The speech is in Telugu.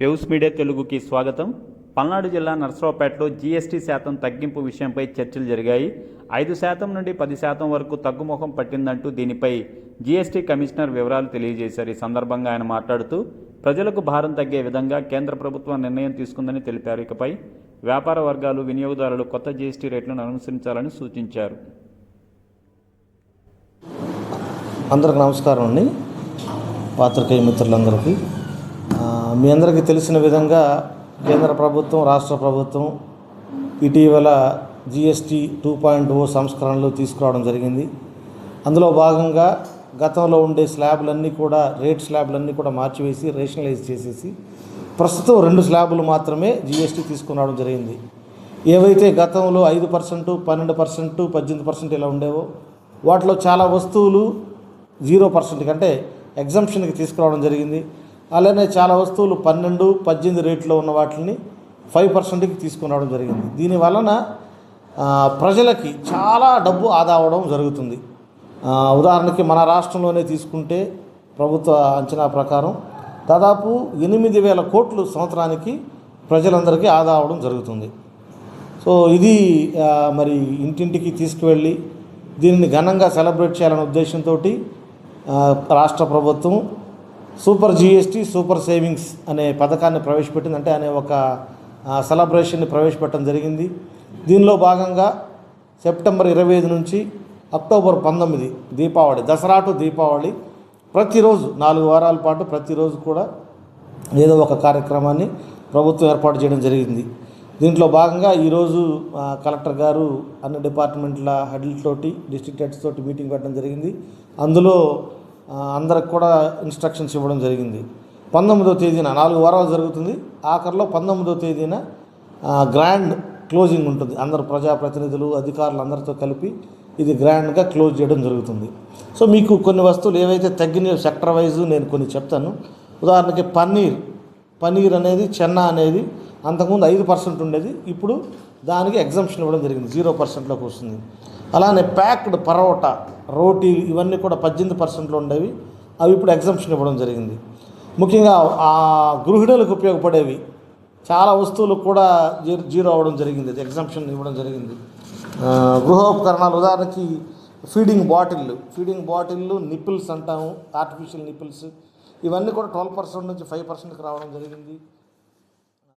వేవ్స్ మీడియా తెలుగుకి స్వాగతం. పల్నాడు జిల్లా నర్సరావుపేటలో జీఎస్టీ శాతం తగ్గింపు విషయంపై చర్చలు జరిగాయి. 5% నుండి 10% వరకు తగ్గుముఖం పట్టిందంటూ దీనిపై జీఎస్టీ కమిషనర్ వివరాలు తెలియజేశారు. ఈ సందర్భంగా ఆయన మాట్లాడుతూ ప్రజలకు భారం తగ్గే విధంగా కేంద్ర ప్రభుత్వం నిర్ణయం తీసుకుందని తెలిపారు. ఇకపై వ్యాపార వర్గాలు, వినియోగదారులు కొత్త జీఎస్టీ రేట్లను అనుసరించాలని సూచించారు. అందరికి నమస్కారం అండి. పాత్రికేయ మిత్రులందరికీ మీ అందరికీ తెలిసిన విధంగా కేంద్ర ప్రభుత్వం, రాష్ట్ర ప్రభుత్వం ఇటీవల జీఎస్టీ 2.0 సంస్కరణలు తీసుకురావడం జరిగింది. అందులో భాగంగా గతంలో ఉండే స్లాబ్లన్నీ కూడా రేట్ స్లాబ్లన్నీ కూడా మార్చివేసి రేషనలైజ్ చేసేసి ప్రస్తుతం 2 స్లాబులు మాత్రమే జీఎస్టీ తీసుకురావడం జరిగింది. ఏవైతే గతంలో 5%, 12%, 18% ఇలా ఉండేవో వాటిలో చాలా వస్తువులు 0% కంటే ఎగ్జంప్షన్కి తీసుకురావడం జరిగింది. అలానే చాలా వస్తువులు 12, 18 రేట్లో ఉన్న వాటిని 5%కి తీసుకురావడం జరిగింది. దీని వలన ప్రజలకి చాలా డబ్బు ఆదా అవడం జరుగుతుంది. ఉదాహరణకి మన రాష్ట్రంలోనే తీసుకుంటే ప్రభుత్వ అంచనా ప్రకారం దాదాపు 8,000 కోట్లు సంవత్సరానికి ప్రజలందరికీ ఆదా అవడం జరుగుతుంది. సో ఇది మరి ఇంటింటికి తీసుకువెళ్ళి దీనిని ఘనంగా సెలబ్రేట్ చేయాలనే ఉద్దేశంతో రాష్ట్ర ప్రభుత్వం సూపర్ జీఎస్టీ, సూపర్ సేవింగ్స్ అనే పథకాన్ని ప్రవేశపెట్టింది. అంటే అనే ఒక సెలబ్రేషన్ని ప్రవేశపెట్టడం జరిగింది. దీనిలో భాగంగా సెప్టెంబర్ 25 నుంచి అక్టోబర్ 19 దీపావళి, దసరా టు దీపావళి ప్రతిరోజు 4 వారాల పాటు ప్రతిరోజు కూడా ఏదో ఒక కార్యక్రమాన్ని ప్రభుత్వం ఏర్పాటు చేయడం జరిగింది. దీంట్లో భాగంగా ఈరోజు కలెక్టర్ గారు అన్ని డిపార్ట్మెంట్ల హెడ్లతోటి, డిస్ట్రిక్ట్ హెడ్స్ తోటి మీటింగ్ పెట్టడం జరిగింది. అందులో అందరికి కూడా ఇన్స్ట్రక్షన్స్ ఇవ్వడం జరిగింది. 19వ తేదీన 4 వారాలు జరుగుతుంది. ఆఖరిలో 19వ తేదీన గ్రాండ్ క్లోజింగ్ ఉంటుంది. అందరు ప్రజాప్రతినిధులు, అధికారులు అందరితో కలిపి ఇది గ్రాండ్గా క్లోజ్ చేయడం జరుగుతుంది. సో మీకు కొన్ని వస్తువులు ఏవైతే తగ్గినాయో సెక్టర్ వైజ్ నేను కొన్ని చెప్తాను. ఉదాహరణకి పన్నీర్ అనేది, చెన్నా అనేది అంతకుముందు 5% ఉండేది, ఇప్పుడు దానికి ఎగ్జంప్షన్ ఇవ్వడం జరిగింది, 0%లోకి వస్తుంది. అలానే ప్యాక్డ్ పరోటా, రోటీలు ఇవన్నీ కూడా 18%లో ఉండేవి, అవి ఇప్పుడు ఎగ్జంప్షన్ ఇవ్వడం జరిగింది. ముఖ్యంగా గృహిణులకు ఉపయోగపడేవి చాలా వస్తువులు కూడా 0 అవ్వడం జరిగింది, ఎగ్జంప్షన్ ఇవ్వడం జరిగింది. గృహోపకరణాలు ఉదాహరణకి ఫీడింగ్ బాటిళ్ళు, నిప్పుల్స్ అంటాము, ఆర్టిఫిషియల్ నిప్పుల్స్, ఇవన్నీ కూడా 12% నుంచి 5%కి రావడం జరిగింది.